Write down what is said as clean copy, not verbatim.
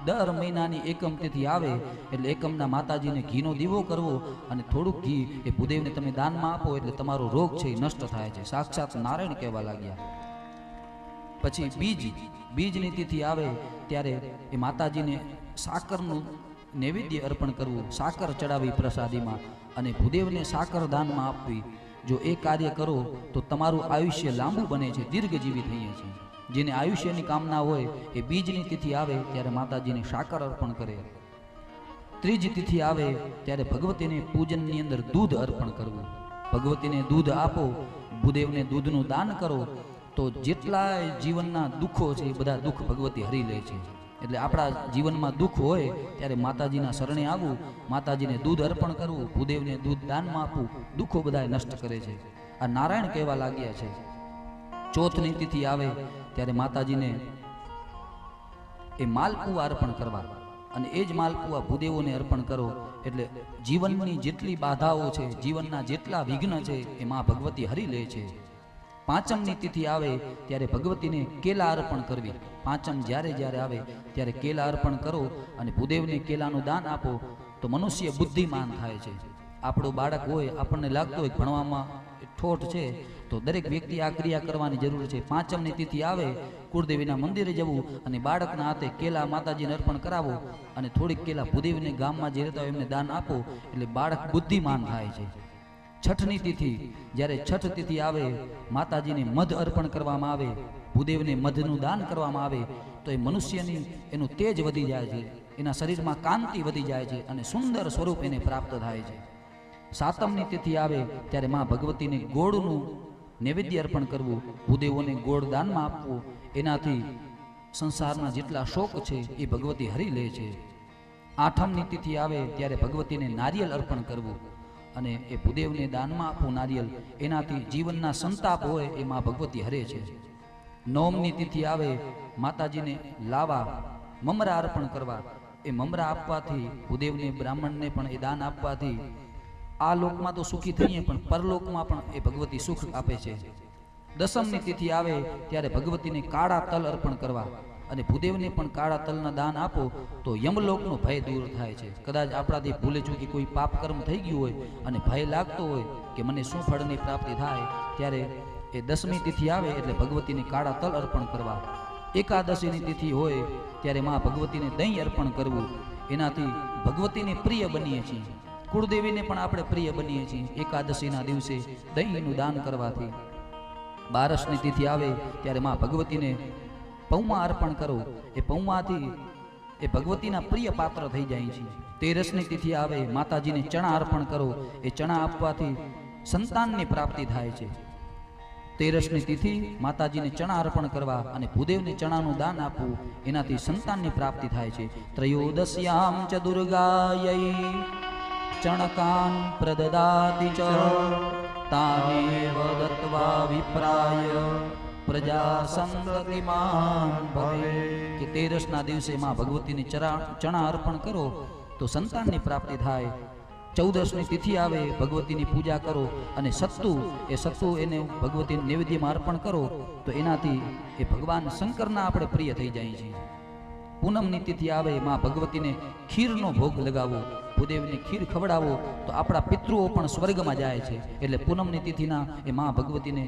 દર મહિનાની એકમ તિથિ આવે એટલે એકમના માતાજીને ઘીનો દીવો કરવો અને થોડુંક ઘી એ ભૂદેવને તમે દાનમાં આપો એટલે તમારો રોગ છે એ નષ્ટ થાય છે. સાક્ષાત નારાયણ કહેવા લાગ્યા. પછી બીજની તિથિ આવે ત્યારે એ માતાજીને સાકરનું નૈવેદ્ય અર્પણ કરવું, સાકર ચડાવી પ્રસાદીમાં અને ભૂદેવને સાકર દાનમાં આપવી. જો એ કાર્ય કરો તો તમારું આયુષ્ય લાંબુ બને છે, દીર્ઘજીવી થઈએ છીએ. જેને આયુષ્યની કામના હોય એ બીજની તિથિ આવે ત્યારે માતાજીને સાકર અર્પણ કરે. ત્રીજી તિથિ આવે ત્યારે ભગવતીને પૂજનની અંદર દૂધ અર્પણ કરવું. ભગવતીને દૂધ આપો, ભૂદેવને દૂધનું દાન કરો તો જેટલાય જીવનના દુઃખો છે એ બધા દુઃખ ભગવતી હરી લે છે. એટલે આપણા જીવનમાં દુઃખ હોય ત્યારે માતાજીના શરણે આવવું, માતાજીને દૂધ અર્પણ કરવું, ભૂદેવને દૂધ દાનમાં આપવું, દુઃખો બધા નષ્ટ કરે છે. આ નારાયણ કહેવા લાગ્યા છે. ચોથની તિથિ આવે ત્યારે માતાજીને એ માલપુઆ અર્પણ કરવા અને એ જ માલપુઆ ભૂદેવોને અર્પણ કરો એટલે જીવનની જેટલી બાધાઓ છે, જીવનના જેટલા વિઘ્ન છે એ માં ભગવતી હરી લે છે. પાંચમની તિથિ આવે ત્યારે ભગવતીને કેલા અર્પણ કરવી. પાંચમ જ્યારે આવે ત્યારે કેલા અર્પણ કરો અને ભૂદેવને કેલાનું દાન આપો તો મનુષ્ય બુદ્ધિમાન થાય છે. આપણું બાળક હોય, આપણને લાગતું હોય ભણવામાં ઠોઠ છે તો દરેક વ્યક્તિ આ ક્રિયા કરવાની જરૂર છે. પાંચમની તિથિ આવે કુળદેવીના મંદિરે જવું અને બાળકના હાથે કેલા માતાજીને અર્પણ કરાવો અને થોડીક કેલા ભૂદેવીને ગામમાં જે રહેતા હોય એમને દાન આપો એટલે બાળક બુદ્ધિમાન થાય છે. છઠની તિથિ, જ્યારે છઠ તિથિ આવે માતાજીને મધ અર્પણ કરવામાં આવે, ભૂદેવને મધનું દાન કરવામાં આવે તો એ મનુષ્યની એનું તેજ વધી જાય છે, એના શરીરમાં કાંતિ વધી જાય છે અને સુંદર સ્વરૂપ એને પ્રાપ્ત થાય છે. સાતમની તિથિ આવે ત્યારે માં ભગવતીને ગોળનું નૈવેદ્ય અર્પણ કરવું, ભૂદેવોને ગોળ દાનમાં આપવું. એનાથી સંસારના જેટલા શોક છે એ ભગવતી હરી લે છે. આઠમની તિથિ આવે ત્યારે ભગવતીને નારિયેલ અર્પણ કરવું અને એ ભૂદેવને દાનમાં આપવું નારિયેલ. એનાથી જીવનના સંતાપ હોય એ માં ભગવતી હરે છે. નવમની તિથિ આવે માતાજીને લાવા મમરા અર્પણ કરવા. એ મમરા આપવાથી ભૂદેવને બ્રાહ્મણને પણ એ દાન આપવાથી આ લોકમાં તો સુખી થઈએ પણ પરલોકમાં પણ એ ભગવતી સુખ આપે છે. દસમની તિથિ આવે ત્યારે ભગવતીને કાળા તલ અર્પણ કરવા અને ભૂદેવને પણ કાળા તલના દાન આપો તો યમલોકનો ભય દૂર થાય છે. કદાચ આપણાથી ભૂલે ચૂકી કોઈ પાપ કર્મ થઈ ગયું હોય અને ભય લાગતો હોય કે મને શું ફળની પ્રાપ્તિ થાય ત્યારે એ 10મી તિથિ આવે એટલે ભગવતીને કાળા તલ અર્પણ કરવા. એકાદશીની તિથિ હોય ત્યારે માં ભગવતીને દહીં અર્પણ કરવું. એનાથી ભગવતીને પ્રિય બનીએ છીએ, કુળદેવીને પણ આપણે પ્રિય બનીએ છીએ એકાદશીના દિવસે દહીંનું દાન કરવાથી. 12ની તિથિ આવે ત્યારે માં ભગવતીને પૌમા અર્પણ કરો. એ પૌમાથી એ ભગવતીના પ્રિય પાત્ર થઈ જાય છે. 13ની તિથિ આવે માતાજીને ચણા અર્પણ કરો. એ ચણા આપવાથી સંતાનની પ્રાપ્તિ થાય છે. 13ની તિથિ માતાજીને ચણા અર્પણ કરવા અને ભૂદેવને ચણાનું દાન આપવું, એનાથી સંતાનની પ્રાપ્તિ થાય છે. ત્રયોદશ્યામ ચ દુર્ગાयै ચણકાન પ્રદદાતિ ચ તામેવ દત્વા વિપ્રાય પ્રજા સંતતિમાન ભવે. કે 13ના દિવસે માં ભગવતીને ચણા અર્પણ કરો તો સંતાનની પ્રાપ્તિ થાય. 14ની તિથિ આવે ભગવતીની પૂજા કરો અને સત્તુ એને ભગવતીને નૈવેદ્યમાં અર્પણ કરો તો એનાથી એ ભગવાન શંકરના આપણે પ્રિય થઈ જાય છે. પૂનમની તિથિ આવે માં ભગવતીને ખીરનો ભોગ લગાવો, ભૂદેવને ખીર ખવડાવો તો આપણા પિતૃઓ પણ સ્વર્ગમાં જાય છે. એટલે પૂનમની તિથિના એ માં ભગવતીને